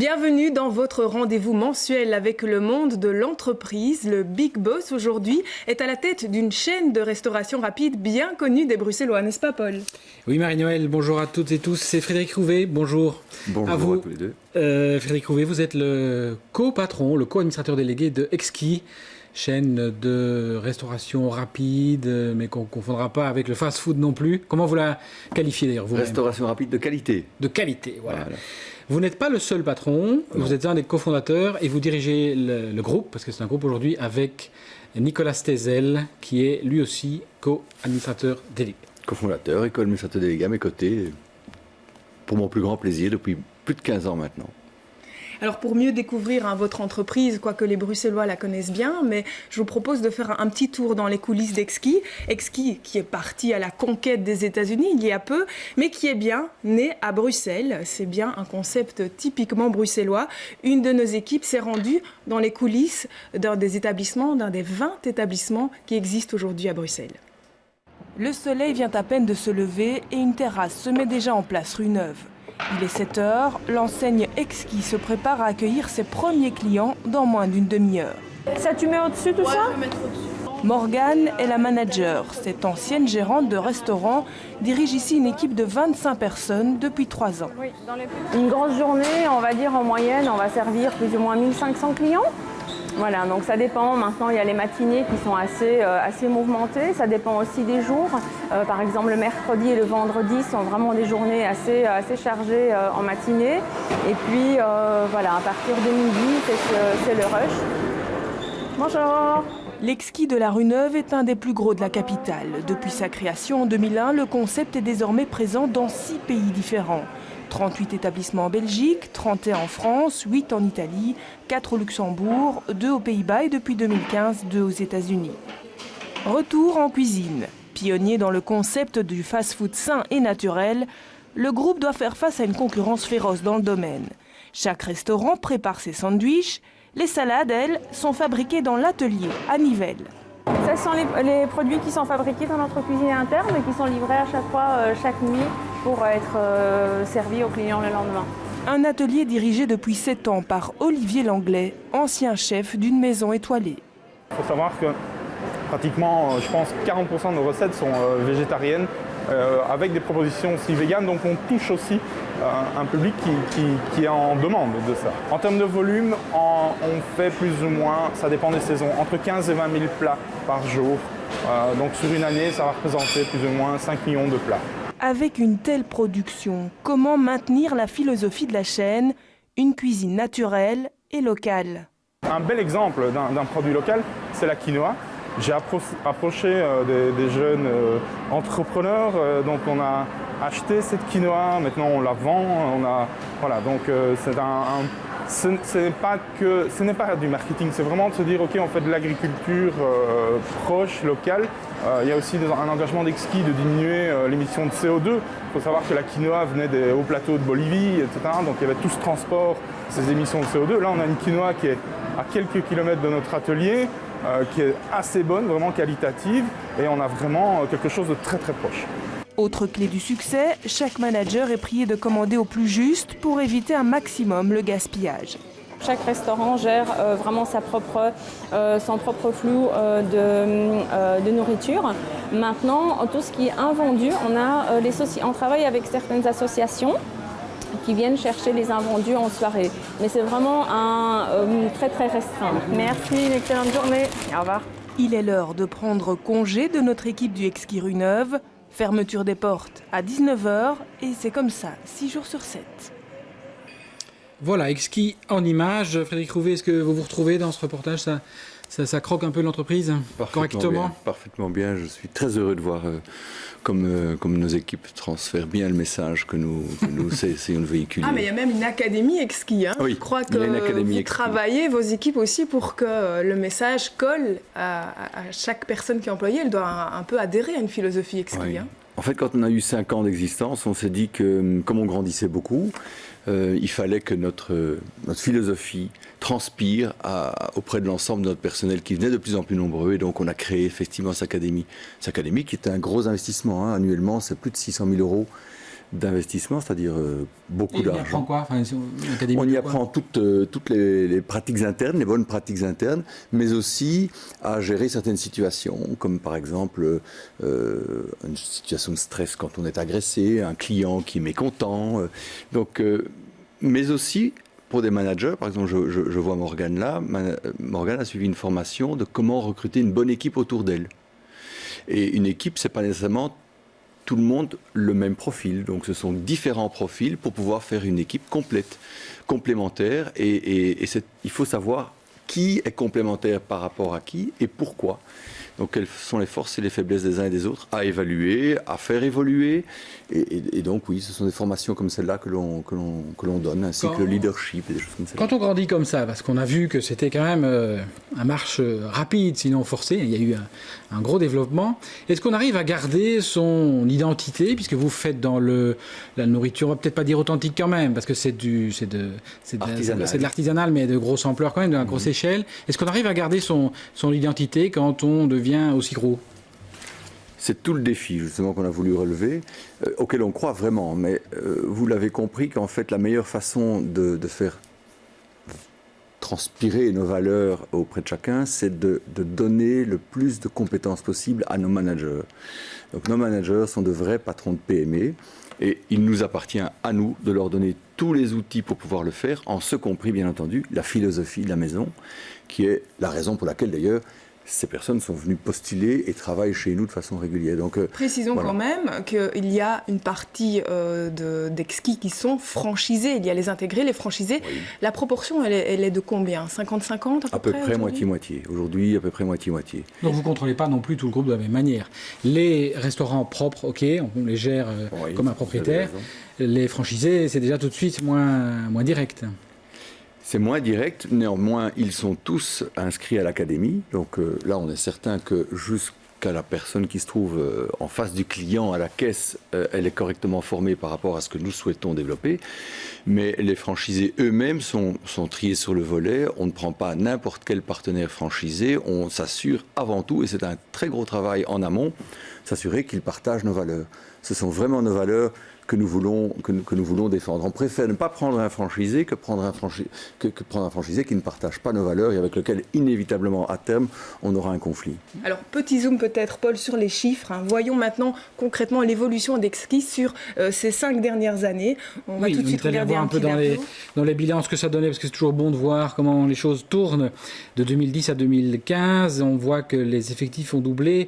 Bienvenue dans votre rendez-vous mensuel avec le monde de l'entreprise. Le Big Boss aujourd'hui est à la tête d'une chaîne de restauration rapide bien connue des Bruxellois, n'est-ce pas Paul? Oui Marie-Noël, bonjour à toutes et tous, c'est Frédéric Rouvet, bonjour. Bonjour à vous. À tous les deux. Frédéric Rouvet, vous êtes le co-patron, le co-administrateur délégué de Exquis, chaîne de restauration rapide, mais qu'on ne confondra pas avec le fast-food non plus. Comment vous la qualifiez d'ailleurs vous-même? Restauration rapide de qualité. De qualité, voilà. Vous n'êtes pas le seul patron, vous êtes un des cofondateurs et vous dirigez le groupe, parce que c'est un groupe aujourd'hui, avec Nicolas Stezel, qui est lui aussi co-administrateur délégué. Cofondateur et co-administrateur délégué à mes côtés, pour mon plus grand plaisir, depuis plus de 15 ans maintenant. Alors pour mieux découvrir votre entreprise, quoique les Bruxellois la connaissent bien, mais je vous propose de faire un petit tour dans les coulisses d'Exquis. Exquis qui est parti à la conquête des États-Unis il y a peu, mais qui est bien né à Bruxelles. C'est bien un concept typiquement bruxellois. Une de nos équipes s'est rendue dans les coulisses d'un des 20 établissements qui existent aujourd'hui à Bruxelles. Le soleil vient à peine de se lever et une terrasse se met déjà en place rue Neuve. Il est 7 heures, l'enseigne Exquis se prépare à accueillir ses premiers clients dans moins d'une demi-heure. Ça, tu mets au-dessus tout ça? Je vais mettre au-dessus. Morgane est la manager. Cette ancienne gérante de restaurant dirige ici une équipe de 25 personnes depuis 3 ans. Oui, une grosse journée, on va dire en moyenne, on va servir plus ou moins 1500 clients. Voilà, donc ça dépend. Maintenant, il y a les matinées qui sont assez mouvementées. Ça dépend aussi des jours. Par exemple, le mercredi et le vendredi sont vraiment des journées assez chargées en matinée. Et puis, voilà, à partir de midi, c'est le rush. Bonjour. L'Exquis de la rue Neuve est un des plus gros de la capitale. Depuis sa création en 2001, le concept est désormais présent dans 6 pays différents. 38 établissements en Belgique, 31 en France, 8 en Italie, 4 au Luxembourg, 2 aux Pays-Bas et depuis 2015, 2 aux États-Unis. Retour en cuisine. Pionnier dans le concept du fast-food sain et naturel, le groupe doit faire face à une concurrence féroce dans le domaine. Chaque restaurant prépare ses sandwichs. Les salades, elles, sont fabriquées dans l'atelier à Nivelles. Ce sont les produits qui sont fabriqués dans notre cuisine interne et qui sont livrés à chaque fois, chaque nuit, pour être servis aux clients le lendemain. Un atelier dirigé depuis 7 ans par Olivier Langlais, ancien chef d'une maison étoilée. Il faut savoir que pratiquement, je pense, 40% de nos recettes sont végétariennes, avec des propositions aussi véganes, donc on touche aussi un public qui est en demande de ça. En termes de volume, on fait plus ou moins, ça dépend des saisons, entre 15 et 20 000 plats par jour. Donc sur une année, ça va représenter plus ou moins 5 millions de plats. Avec une telle production, comment maintenir la philosophie de la chaîne, une cuisine naturelle et locale? Un bel exemple d'un produit local, c'est la quinoa. J'ai approché des jeunes entrepreneurs, donc on a acheté cette quinoa, maintenant on la vend, voilà, donc ce n'est pas du marketing, c'est vraiment de se dire ok, on fait de l'agriculture proche, locale. Il y a aussi un engagement d'Exquis de diminuer l'émission de CO2. Il faut savoir que la quinoa venait des hauts plateaux de Bolivie, etc. Donc il y avait tout ce transport, ces émissions de CO2. Là on a une quinoa qui est à quelques kilomètres de notre atelier, qui est assez bonne, vraiment qualitative, et on a vraiment quelque chose de très très proche. Autre clé du succès, chaque manager est prié de commander au plus juste pour éviter un maximum le gaspillage. Chaque restaurant gère vraiment son propre flux de nourriture. Maintenant, tout ce qui est invendu, on travaille avec certaines associations qui viennent chercher les invendus en soirée. Mais c'est vraiment très très restreint. Merci, une excellente journée. Au revoir. Il est l'heure de prendre congé de notre équipe du Exquis rue Neuve. Fermeture des portes à 19 h et c'est comme ça, 6 jours sur 7. Voilà, Exquis en images. Frédéric Rouvet, est-ce que vous vous retrouvez dans ce reportage? Ça croque un peu l'entreprise correctement? Parfaitement bien. Je suis très heureux de voir comme nos équipes transfèrent bien le message que nous essayons de véhiculer. Ah, mais il y a même une académie Exquis. Oui, je crois que vous travaillez, vos équipes aussi, pour que le message colle à chaque personne qui est employée. Elle doit un peu adhérer à une philosophie Exquis. Oui. En fait, quand on a eu 5 ans d'existence, on s'est dit que, comme on grandissait beaucoup, il fallait que notre philosophie transpire auprès de l'ensemble de notre personnel qui venait de plus en plus nombreux. Et donc, on a créé effectivement cette académie. Cette académie qui est un gros investissement. Annuellement, c'est plus de 600 000 € d'investissement, c'est-à-dire beaucoup Et on y d'argent. apprend quoi? Enfin, l'académie On y de quoi? apprend toutes les pratiques internes, les bonnes pratiques internes, mais aussi à gérer certaines situations, comme par exemple une situation de stress quand on est agressé, un client qui est mécontent. Mais aussi pour des managers, par exemple, je vois Morgane là, Morgane a suivi une formation de comment recruter une bonne équipe autour d'elle. Et une équipe, c'est pas nécessairement tout le monde le même profil. Donc ce sont différents profils pour pouvoir faire une équipe complète, complémentaire. Et il faut savoir qui est complémentaire par rapport à qui et pourquoi. Donc quelles sont les forces et les faiblesses des uns et des autres à évaluer, à faire évoluer. Et donc oui, ce sont des formations comme celle-là que l'on donne, ainsi que le leadership et des choses comme ça. Quand on grandit comme ça, parce qu'on a vu que c'était quand même un marche rapide, sinon forcée, il y a eu un gros développement, est-ce qu'on arrive à garder son identité, puisque vous faites dans la nourriture, on va peut-être pas dire authentique quand même, parce que c'est de l'artisanal, mais de grosse ampleur quand même, de la grosse échelle. Est-ce qu'on arrive à garder son identité quand on devient aussi gros ? C'est tout le défi justement qu'on a voulu relever, auquel on croit vraiment. Mais vous l'avez compris qu'en fait la meilleure façon de faire transpirer nos valeurs auprès de chacun, c'est de donner le plus de compétences possibles à nos managers. Donc nos managers sont de vrais patrons de PME et il nous appartient à nous de leur donner tous les outils pour pouvoir le faire, en ce compris bien entendu la philosophie de la maison, qui est la raison pour laquelle d'ailleurs ces personnes sont venues postuler et travaillent chez nous de façon régulière. Donc, précisons quand même qu'il y a une partie d'Exquis qui sont franchisés. Il y a les intégrés, les franchisés. Oui. La proportion, elle est de combien? 50-50 à peu près moitié-moitié. Aujourd'hui, à peu près moitié-moitié. Donc vous ne contrôlez pas non plus tout le groupe de la même manière. Les restaurants propres, ok, on les gère comme un propriétaire. Les franchisés, c'est déjà tout de suite moins direct. C'est moins direct, néanmoins, ils sont tous inscrits à l'académie. Donc là, on est certain que jusqu'à la personne qui se trouve en face du client à la caisse, elle est correctement formée par rapport à ce que nous souhaitons développer. Mais les franchisés eux-mêmes sont triés sur le volet. On ne prend pas n'importe quel partenaire franchisé. On s'assure avant tout, et c'est un très gros travail en amont, s'assurer qu'ils partagent nos valeurs. Ce sont vraiment nos valeurs que nous voulons défendre. On préfère ne pas prendre un franchisé que prendre un franchisé qui ne partage pas nos valeurs et avec lequel, inévitablement, à terme, on aura un conflit. Alors, petit zoom peut-être, Paul, sur les chiffres. Voyons maintenant concrètement l'évolution d'Exquis sur ces 5 dernières années. On va tout de suite regarder un peu dans les bilans ce que ça donnait, parce que c'est toujours bon de voir comment les choses tournent. De 2010 à 2015, on voit que les effectifs ont doublé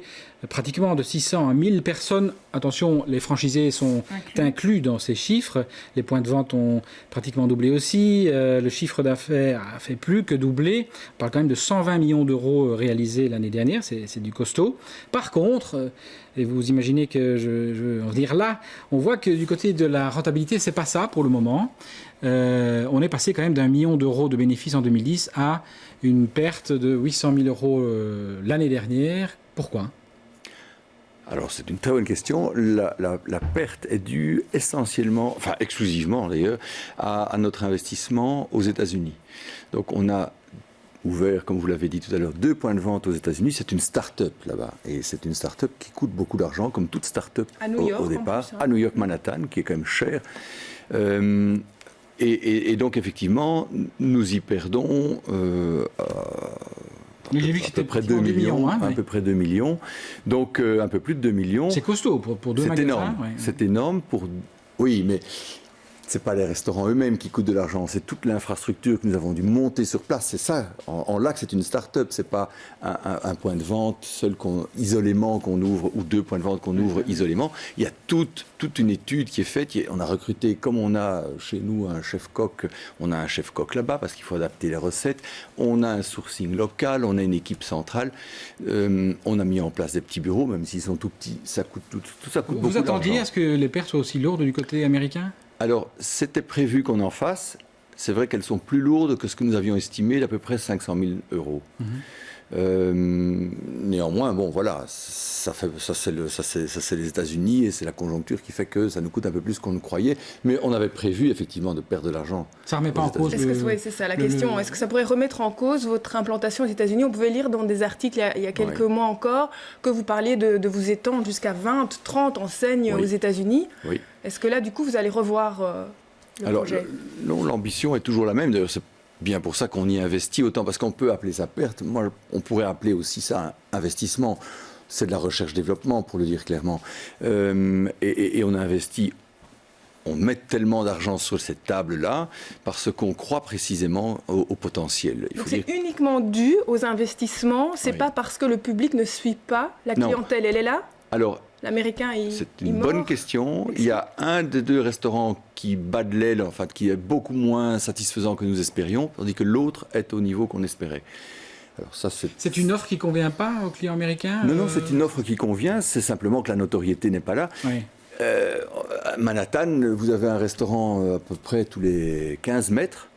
pratiquement de 600 à 1000 personnes. Attention, les franchisés sont inclus dans ces chiffres. Les points de vente ont pratiquement doublé aussi. Le chiffre d'affaires a fait plus que doubler. On parle quand même de 120 millions d'euros réalisés l'année dernière. C'est du costaud. Par contre, et vous imaginez que je veux en venir là, on voit que du côté de la rentabilité, c'est pas ça pour le moment. On est passé quand même d'1 million d'euros de bénéfices en 2010 à une perte de 800 000 euros l'année dernière. Pourquoi ? Alors c'est une très bonne question. La perte est due essentiellement, enfin exclusivement d'ailleurs, à notre investissement aux États-Unis. Donc on a ouvert, comme vous l'avez dit tout à l'heure, 2 points de vente aux États-Unis. C'est une start-up là-bas. Et c'est une start-up qui coûte beaucoup d'argent, comme toute start-up au départ. À New York, Manhattan, qui est quand même cher. Et donc effectivement, nous y perdons... J'ai vu que c'était à peu près 2 millions, à peu près 2 millions. Donc un peu plus de 2 millions. C'est costaud pour 2 magasins. Énorme. Ouais. C'est énorme pour... Oui, mais c'est pas les restaurants eux-mêmes qui coûtent de l'argent, c'est toute l'infrastructure que nous avons dû monter sur place. C'est ça. En lac, c'est une start-up, c'est pas un point de vente isolément qu'on ouvre ou 2 points de vente qu'on ouvre isolément. Il y a toute une étude qui est faite. On a recruté, comme on a chez nous un chef-coq, on a un chef-coq là-bas parce qu'il faut adapter les recettes. On a un sourcing local, on a une équipe centrale. On a mis en place des petits bureaux, même s'ils sont tout petits. Ça coûte tout ça coûte beaucoup d'argent. Vous attendiez à ce que les pertes soient aussi lourdes du côté américain ? Alors, c'était prévu qu'on en fasse. C'est vrai qu'elles sont plus lourdes que ce que nous avions estimé d'à peu près 500 000 euros. néanmoins, bon voilà, ça c'est les États-Unis et c'est la conjoncture qui fait que ça nous coûte un peu plus qu'on ne croyait. Mais on avait prévu effectivement de perdre de l'argent. Ça ne remet pas en cause. Oui, c'est ça la question. Est-ce que ça pourrait remettre en cause votre implantation aux États-Unis? On pouvait lire dans des articles il y a quelques mois encore que vous parliez de vous étendre jusqu'à 20, 30 enseignes aux États-unis. Oui. Est-ce que là, du coup, vous allez revoir le projet? Non, l'ambition est toujours la même. D'ailleurs, c'est bien pour ça qu'on y investit autant, parce qu'on peut appeler ça perte. Moi, on pourrait appeler aussi ça un investissement. C'est de la recherche-développement, pour le dire clairement. Et on investit, on met tellement d'argent sur cette table-là parce qu'on croit précisément au potentiel. Donc c'est uniquement dû aux investissements, c'est pas parce que le public ne suit pas la clientèle, elle est là? Alors, l'Américain, c'est une bonne question. Il y a un des 2 restaurants qui bat de l'aile, enfin qui est beaucoup moins satisfaisant que nous espérions, tandis que l'autre est au niveau qu'on espérait. Alors ça, c'est une offre qui ne convient pas aux clients américains? Non, c'est une offre qui convient, c'est simplement que la notoriété n'est pas là. Oui. À Manhattan, vous avez un restaurant à peu près tous les 15 mètres.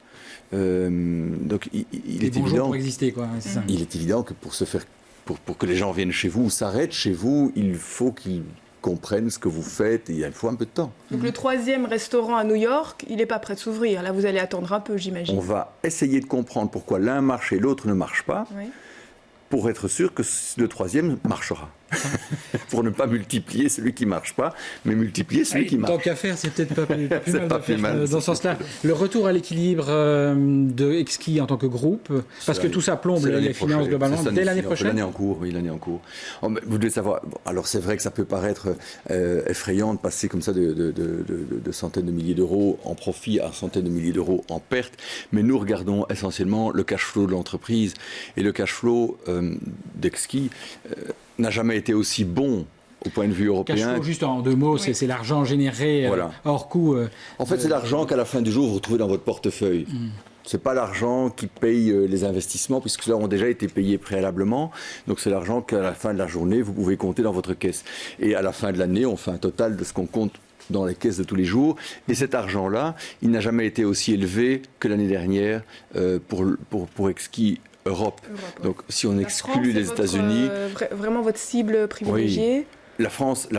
Donc il est évident pour exister, quoi. C'est ça. Il est évident que pour que les gens viennent chez vous ou s'arrêtent chez vous, il faut qu'ils comprennent ce que vous faites et il faut un peu de temps. Donc le 3e restaurant à New York, il n'est pas prêt de s'ouvrir. Là, vous allez attendre un peu, j'imagine. On va essayer de comprendre pourquoi l'un marche et l'autre ne marche pas, pour être sûr que le 3e marchera. Pour ne pas multiplier celui qui ne marche pas, mais multiplier celui qui marche. Tant qu'à faire, c'est peut-être pas plus mal de faire dans ce sens-là. Le retour à l'équilibre de Exki en tant que groupe, parce que tout ça plombe les finances globalement, dès l'année prochaine. L'année en cours, oui, l'année en cours. Oh, vous devez savoir, alors c'est vrai que ça peut paraître effrayant de passer comme ça de centaines de milliers d'euros en profit à centaines de milliers d'euros en perte, mais nous regardons essentiellement le cash flow de l'entreprise. Et le cash flow d'Exki n'a jamais été aussi bon au point de vue européen. Cash flow, juste en 2 mots, c'est l'argent généré hors coût. En fait, c'est l'argent qu'à la fin du jour, vous retrouvez dans votre portefeuille. Ce n'est pas l'argent qui paye les investissements, puisque ceux-là ont déjà été payés préalablement. Donc c'est l'argent qu'à la fin de la journée, vous pouvez compter dans votre caisse. Et à la fin de l'année, on fait un total de ce qu'on compte dans les caisses de tous les jours. Et cet argent-là, il n'a jamais été aussi élevé que l'année dernière pour Exki Europe. Donc si on exclut les États-Unis, vraiment votre cible privilégiée. Oui. La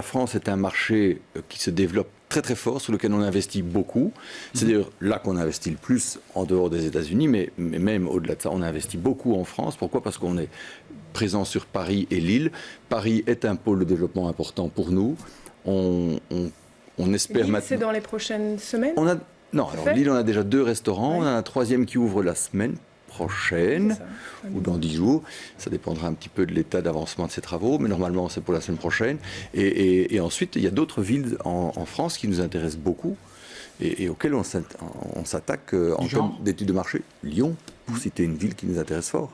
France est un marché qui se développe très très fort, sur lequel on investit beaucoup. C'est d'ailleurs là qu'on investit le plus en dehors des États-Unis, mais même au-delà de ça, on investit beaucoup en France. Pourquoi? Parce qu'on est présent sur Paris et Lille. Paris est un pôle de développement important pour nous. On espère Lille, maintenant. C'est dans les prochaines semaines? Lille, on a déjà 2 restaurants. On a un 3e qui ouvre la semaine prochaine ou dans 10 jours. Ça dépendra un petit peu de l'état d'avancement de ces travaux, mais normalement c'est pour la semaine prochaine. Et ensuite, il y a d'autres villes en France qui nous intéressent beaucoup et auxquelles on s'attaque en termes d'études de marché. Lyon, pour citer une ville qui nous intéresse fort.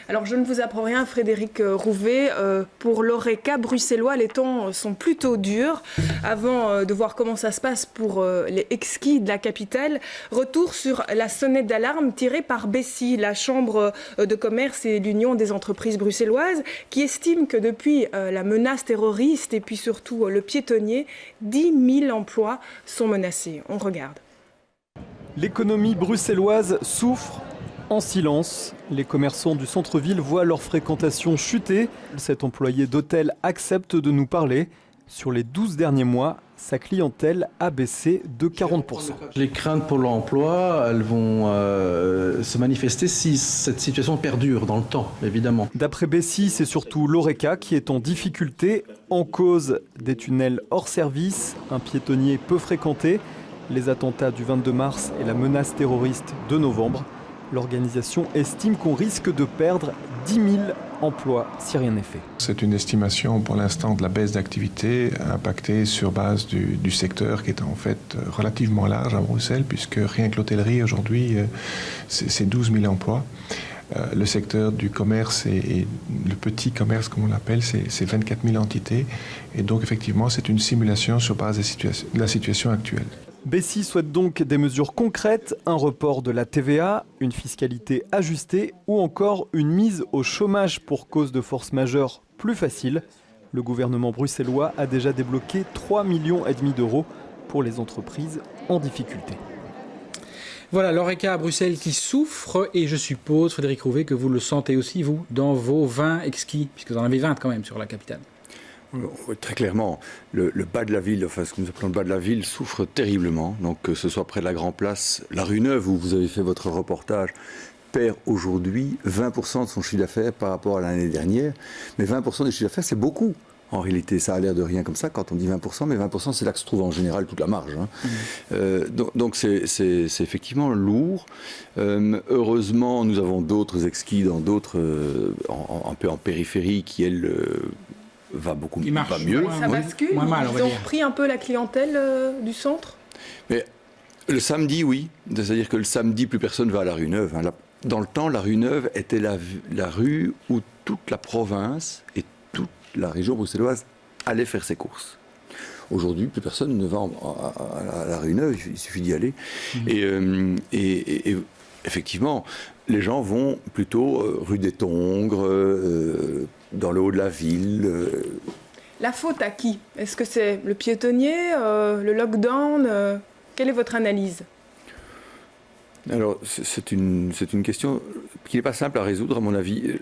Alors, je ne vous apprends rien, Frédéric Rouvet. Pour l'Horeca bruxellois, les temps sont plutôt durs. Avant de voir comment ça se passe pour les Exki de la capitale, retour sur la sonnette d'alarme tirée par Bessy, la Chambre de commerce et l'Union des entreprises bruxelloises, qui estime que depuis la menace terroriste et puis surtout le piétonnier, 10 000 emplois sont menacés. On regarde. L'économie bruxelloise souffre en silence. Les commerçants du centre-ville voient leur fréquentation chuter. Cet employé d'hôtel accepte de nous parler. Sur les 12 derniers mois, sa clientèle a baissé de 40%. Les craintes pour l'emploi, elles vont se manifester si cette situation perdure dans le temps, évidemment. D'après Bessy, c'est surtout l'Horeca qui est en difficulté. En cause, des tunnels hors service, un piétonnier peu fréquenté, les attentats du 22 mars et la menace terroriste de novembre. L'organisation estime qu'on risque de perdre 10 000 emplois si rien n'est fait. C'est une estimation pour l'instant de la baisse d'activité impactée sur base du secteur qui est en fait relativement large à Bruxelles, puisque rien que l'hôtellerie aujourd'hui, c'est 12 000 emplois. Le secteur du commerce et le petit commerce, comme on l'appelle, c'est 24 000 entités. Et donc effectivement, c'est une simulation sur base de la situation actuelle. Bessy souhaite donc des mesures concrètes, un report de la TVA, une fiscalité ajustée ou encore une mise au chômage pour cause de force majeure plus facile. Le gouvernement bruxellois a déjà débloqué 3,5 millions d'euros pour les entreprises en difficulté. Voilà, l'ORECA à Bruxelles qui souffre, et je suppose, Frédéric Rouvet, que vous le sentez aussi, vous, dans vos 20 exquis, puisque vous en avez 20 quand même sur la capitale. Oui, très clairement, le bas de la ville, enfin ce que nous appelons le bas de la ville, souffre terriblement. Donc que ce soit près de la Grand Place, la rue Neuve, où vous avez fait votre reportage, perd aujourd'hui 20% de son chiffre d'affaires par rapport à l'année dernière. Mais 20% du chiffre d'affaires, c'est beaucoup. En réalité, ça a l'air de rien comme ça quand on dit 20%, mais 20%, c'est là que se trouve en général toute la marge. Donc c'est effectivement lourd. Heureusement, nous avons d'autres exquis dans d'autres, un peu en périphérie, qui, elles, va mieux. Ça bascule. Moins mal, Ils ont repris un peu la clientèle du centre. Mais le samedi, oui. C'est-à-dire que le samedi, plus personne va à la rue Neuve. Dans le temps, la rue Neuve était la rue où toute la province et toute la région bruxelloise allait faire ses courses. Aujourd'hui, plus personne ne va à la rue Neuve, il suffit d'y aller. Et effectivement, les gens vont plutôt rue des Tongres, dans le haut de la ville. La faute à qui? Est-ce que c'est le piétonnier, le lockdown? Quelle est votre analyse? Alors, c'est une question qui n'est pas simple à résoudre, à mon avis.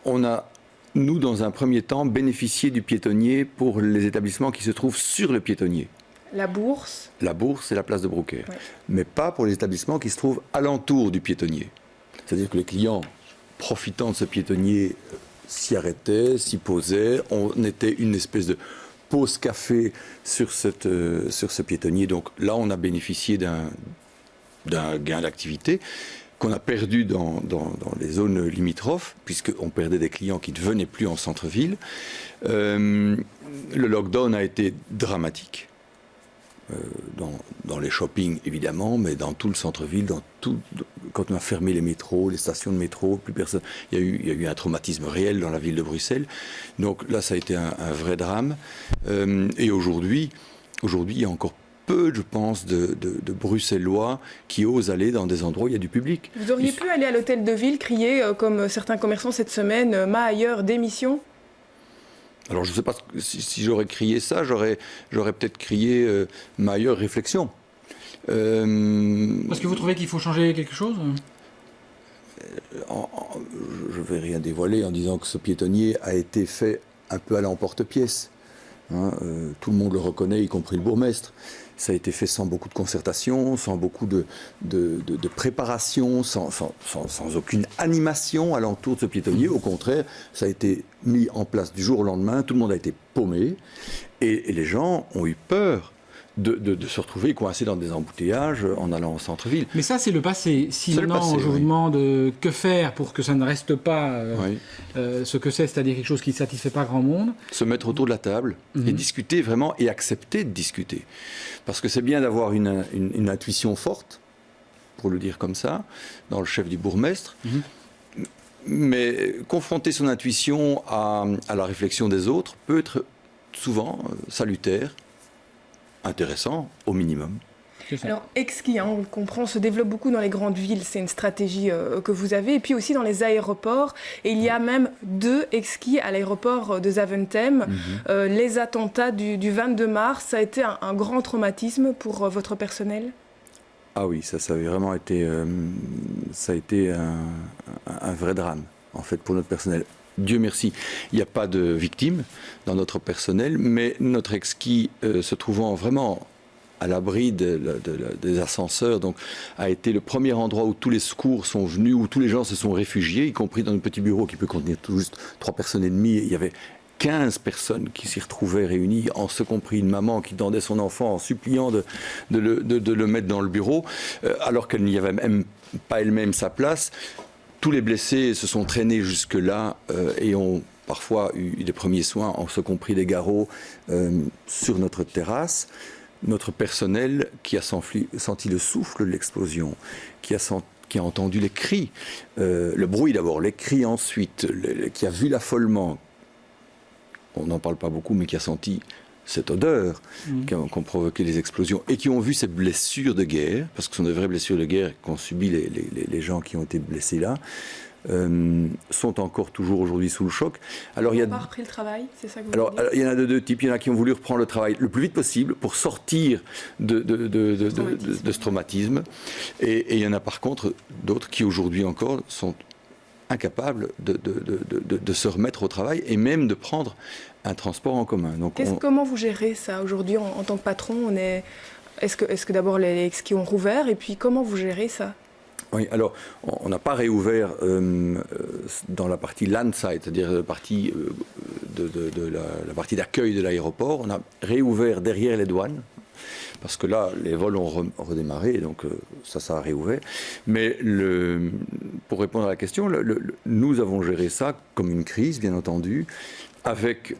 On a, nous, dans un premier temps, bénéficié du piétonnier pour les établissements qui se trouvent sur le piétonnier. La bourse? La bourse et la place de Brouckère. Ouais. Mais pas pour les établissements qui se trouvent alentour du piétonnier. C'est-à-dire que les clients, profitant de ce piétonnier, s'y arrêtaient, s'y posaient. On était une espèce de pause café sur ce piétonnier. Donc là, on a bénéficié d'un gain d'activité qu'on a perdu dans les zones limitrophes, puisqu'on perdait des clients qui ne venaient plus en centre-ville. Le lockdown a été dramatique. Dans les shoppings, évidemment, mais dans tout le centre-ville, quand on a fermé les métros, les stations de métro, plus personne. Il y a eu un traumatisme réel dans la ville de Bruxelles. Donc là, ça a été un vrai drame. Et aujourd'hui, il y a encore peu, je pense, de Bruxellois qui osent aller dans des endroits où il y a du public. Vous auriez pu aller à l'hôtel de ville, crier, comme certains commerçants cette semaine, « Ma ailleurs, démission ». Alors je ne sais pas si j'aurais crié ça, j'aurais peut-être crié ma ailleurs réflexion. Parce que vous trouvez qu'il faut changer quelque chose? Je ne vais rien dévoiler en disant que ce piétonnier a été fait un peu à l'emporte-pièce. Tout le monde le reconnaît, y compris le bourgmestre. Ça a été fait sans beaucoup de concertation, sans beaucoup de préparation, sans aucune animation alentour de ce piétonnier. Au contraire, ça a été mis en place du jour au lendemain. Tout le monde a été paumé. Et les gens ont eu peur de se retrouver coincés dans des embouteillages en allant au centre-ville. Mais ça, c'est le passé. Si c'est maintenant, je vous demande que faire pour que ça ne reste pas ce que c'est-à-dire quelque chose qui ne satisfait pas grand monde. Se mettre autour de la table et discuter vraiment, et accepter de discuter. Parce que c'est bien d'avoir une intuition forte, pour le dire comme ça, dans le chef du bourgmestre, mais confronter son intuition à la réflexion des autres peut être souvent salutaire, intéressant au minimum. Alors, exquis, on le comprend, se développe beaucoup dans les grandes villes, c'est une stratégie que vous avez, et puis aussi dans les aéroports, et il y a même 2 exquis à l'aéroport de Zaventem. Les attentats du 22 mars, ça a été un grand traumatisme pour votre personnel? Ah oui, ça a vraiment été, ça a été un vrai drame, en fait, pour notre personnel. Dieu merci, il n'y a pas de victimes dans notre personnel, mais notre exquis se trouvant vraiment à l'abri des ascenseurs, donc a été le premier endroit où tous les secours sont venus, où tous les gens se sont réfugiés, y compris dans un petit bureau qui peut contenir tout juste 3 personnes et demie. Il y avait 15 personnes qui s'y retrouvaient réunies, en ce compris une maman qui tendait son enfant en suppliant de le mettre dans le bureau, alors qu'elle n'y avait même pas elle-même sa place. Tous les blessés se sont traînés jusque-là et ont parfois eu des premiers soins, en ce compris des garrots, sur notre terrasse. Notre personnel qui a senti le souffle de l'explosion, qui a entendu les cris, le bruit d'abord, les cris ensuite, qui a vu l'affolement, on n'en parle pas beaucoup, mais qui a senti cette odeur qu'ont provoqué les explosions, et qui ont vu ces blessures de guerre, parce que ce sont des vraies blessures de guerre qu'ont subi les gens qui ont été blessés là, sont encore toujours aujourd'hui sous le choc. Alors, Ils n'ont pas repris le travail, c'est ça que vous alors, voulez dire? il y en a de deux types. Il y en a qui ont voulu reprendre le travail le plus vite possible pour sortir de ce traumatisme. Et il y en a par contre d'autres qui aujourd'hui encore sont incapables de se remettre au travail et même de prendre un transport en commun. Donc, Comment vous gérez ça aujourd'hui en tant que patron? Est-ce que d'abord les skis ont rouvert et puis comment vous gérez ça? Oui, alors on n'a pas réouvert dans la partie landside, c'est-à-dire la partie la partie d'accueil de l'aéroport. On a réouvert derrière les douanes, parce que là, les vols ont redémarré, donc ça a réouvert. Mais pour répondre à la question, nous avons géré ça comme une crise, bien entendu, avec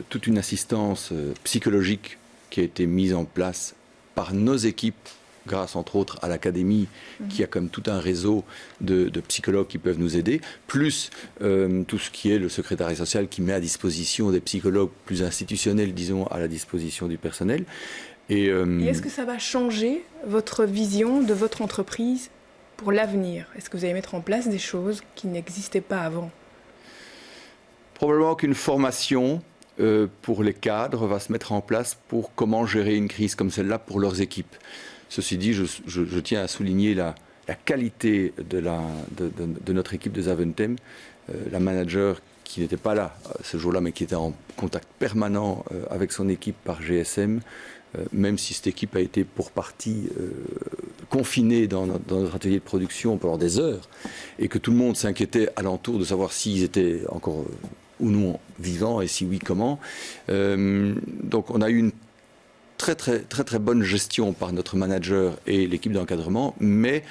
toute une assistance psychologique qui a été mise en place par nos équipes, grâce entre autres à l'académie, qui a comme tout un réseau de psychologues qui peuvent nous aider, plus tout ce qui est le secrétariat social qui met à disposition des psychologues plus institutionnels, disons, à la disposition du personnel. Et est-ce que ça va changer votre vision de votre entreprise pour l'avenir? Est-ce que vous allez mettre en place des choses qui n'existaient pas avant? Probablement qu'une formation pour les cadres va se mettre en place pour comment gérer une crise comme celle-là pour leurs équipes. Ceci dit, je tiens à souligner la qualité de notre équipe de Zaventem. La manager qui n'était pas là ce jour-là, mais qui était en contact permanent avec son équipe par GSM, même si cette équipe a été pour partie confinée dans notre atelier de production pendant des heures, et que tout le monde s'inquiétait alentour de savoir s'ils étaient encore ou non vivants, et si oui, comment. Donc on a eu une très bonne gestion par notre manager et l'équipe d'encadrement, mais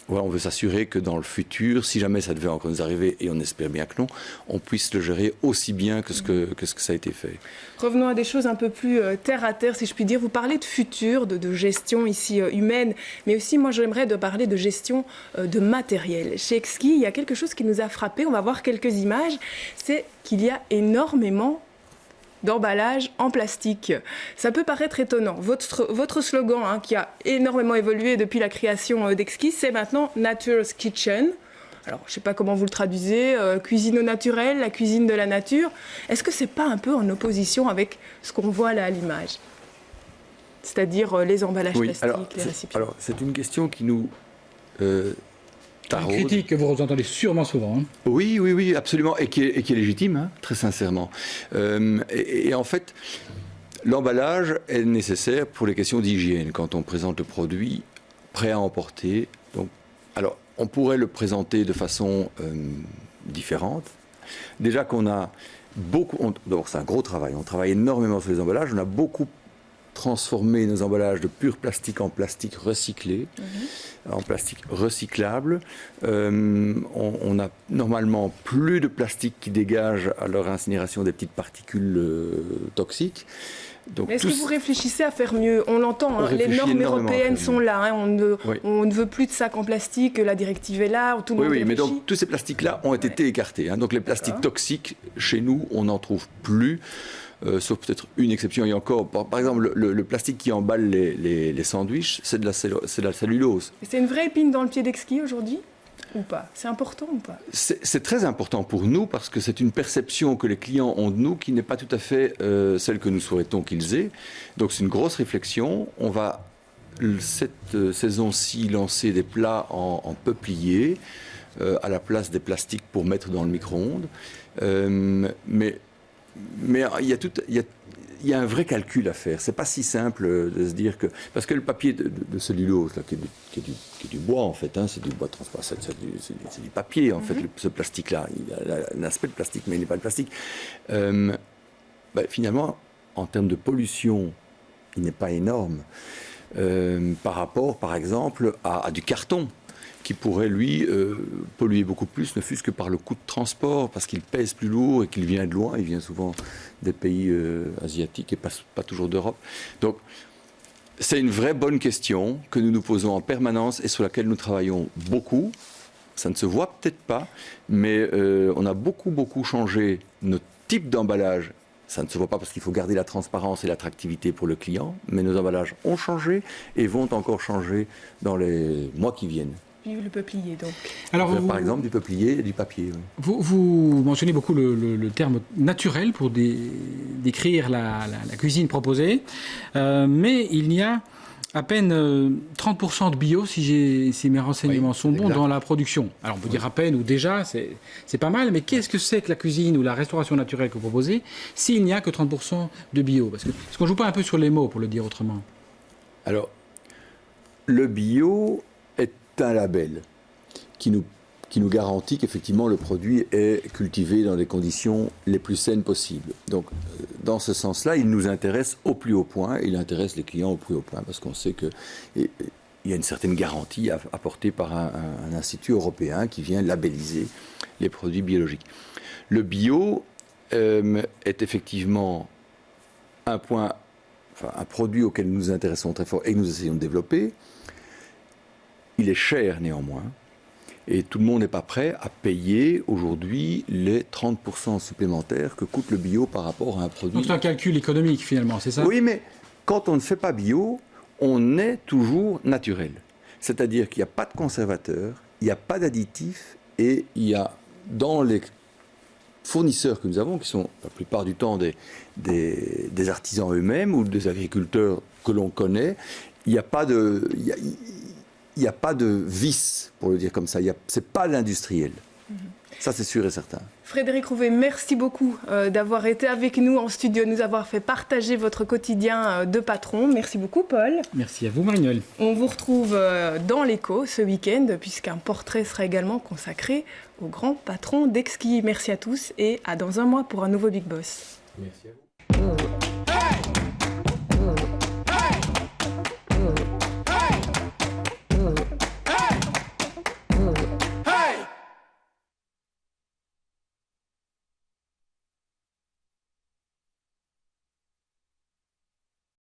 voilà, on veut s'assurer que dans le futur, si jamais ça devait encore nous arriver, et on espère bien que non, on puisse le gérer aussi bien que ce que ça a été fait. Revenons à des choses un peu plus terre à terre, si je puis dire. Vous parlez de futur, de gestion ici humaine, mais aussi moi j'aimerais parler de gestion de matériel. Chez Exki, il y a quelque chose qui nous a frappé, on va voir quelques images, c'est qu'il y a énormément d'emballage en plastique. Ça peut paraître étonnant. Votre slogan, qui a énormément évolué depuis la création d'Exki, c'est maintenant Nature's Kitchen. Alors, je ne sais pas comment vous le traduisez, cuisine au naturel, la cuisine de la nature. Est-ce que c'est pas un peu en opposition avec ce qu'on voit là à l'image? C'est-à-dire les emballages plastiques, les récipients. Alors, c'est une question qui nous une critique que vous entendez sûrement souvent. Hein. Oui, absolument, et qui est légitime, très sincèrement. Et en fait, l'emballage est nécessaire pour les questions d'hygiène, quand on présente le produit prêt à emporter. Donc, alors, on pourrait le présenter de façon différente. Déjà qu'on a beaucoup... D'abord, c'est un gros travail. On travaille énormément sur les emballages. On a beaucoup transformé nos emballages de pur plastique en plastique recyclé, en plastique recyclable. On a normalement plus de plastique qui dégage à leur incinération des petites particules toxiques. Donc, est-ce que vous réfléchissez à faire mieux? On l'entend, les normes européennes sont là. On ne veut plus de sacs en plastique, la directive est là, tout le monde réfléchit. Mais donc tous ces plastiques-là ont été écartés. Donc les plastiques toxiques, chez nous, on n'en trouve plus. Sauf peut-être une exception, et encore, par exemple, le plastique qui emballe les sandwichs, c'est de la cellulose. C'est une vraie épine dans le pied d'Exki aujourd'hui, ou pas? C'est important ou pas? C'est très important pour nous, parce que c'est une perception que les clients ont de nous qui n'est pas tout à fait celle que nous souhaitons qu'ils aient. Donc c'est une grosse réflexion. On va, cette saison-ci, lancer des plats en peuplier, à la place des plastiques pour mettre dans le micro-ondes. Mais il y a un vrai calcul à faire. C'est pas si simple de se dire que... Parce que le papier de cellulose, là, qui est du bois, en fait, c'est du bois transparent, c'est du papier, en fait, ce plastique-là. Il a un aspect de plastique, mais il n'est pas de plastique. Finalement, en termes de pollution, il n'est pas énorme. Par rapport, par exemple, à du carton, qui pourrait, lui, polluer beaucoup plus, ne fût-ce que par le coût de transport, parce qu'il pèse plus lourd et qu'il vient de loin. Il vient souvent des pays asiatiques et pas toujours d'Europe. Donc, c'est une vraie bonne question que nous nous posons en permanence et sur laquelle nous travaillons beaucoup. Ça ne se voit peut-être pas, mais on a beaucoup changé notre type d'emballage. Ça ne se voit pas parce qu'il faut garder la transparence et l'attractivité pour le client, mais nos emballages ont changé et vont encore changer dans les mois qui viennent. Le peuplier, donc. Alors, Par exemple, du peuplier et du papier. Oui. Vous mentionnez beaucoup le terme naturel pour décrire la cuisine proposée, mais il y a à peine 30% de bio, si mes renseignements sont bons, dans la production. Alors on peut dire à peine ou déjà, c'est pas mal, mais qu'est-ce que c'est que la cuisine ou la restauration naturelle que vous proposez s'il n'y a que 30% de bio? Parce qu'on joue pas un peu sur les mots, pour le dire autrement. Alors, le bio est un label qui nous garantit qu'effectivement le produit est cultivé dans les conditions les plus saines possibles. Donc, dans ce sens-là, il nous intéresse au plus haut point, il intéresse les clients au plus haut point, parce qu'on sait qu'il y a une certaine garantie apportée par un institut européen qui vient labelliser les produits biologiques. Le bio est effectivement un produit auquel nous nous intéressons très fort et que nous essayons de développer. Il est cher néanmoins. Et tout le monde n'est pas prêt à payer aujourd'hui les 30% supplémentaires que coûte le bio par rapport à un produit. Donc c'est un calcul économique finalement, c'est ça? Oui, mais quand on ne fait pas bio, on est toujours naturel. C'est-à-dire qu'il n'y a pas de conservateur, il n'y a pas d'additifs et il y a dans les fournisseurs que nous avons, qui sont la plupart du temps des artisans eux-mêmes ou des agriculteurs que l'on connaît, il n'y a pas de... Il n'y a pas de vice, pour le dire comme ça. Ce n'est pas l'industriel. Ça, c'est sûr et certain. Frédéric Rouvet, merci beaucoup d'avoir été avec nous en studio, de nous avoir fait partager votre quotidien de patron. Merci beaucoup, Paul. Merci à vous, Marie-Noëlle. On vous retrouve dans l'Écho ce week-end, puisqu'un portrait sera également consacré au grand patron d'Exquis. Merci à tous et à dans un mois pour un nouveau Big Boss. Merci à vous.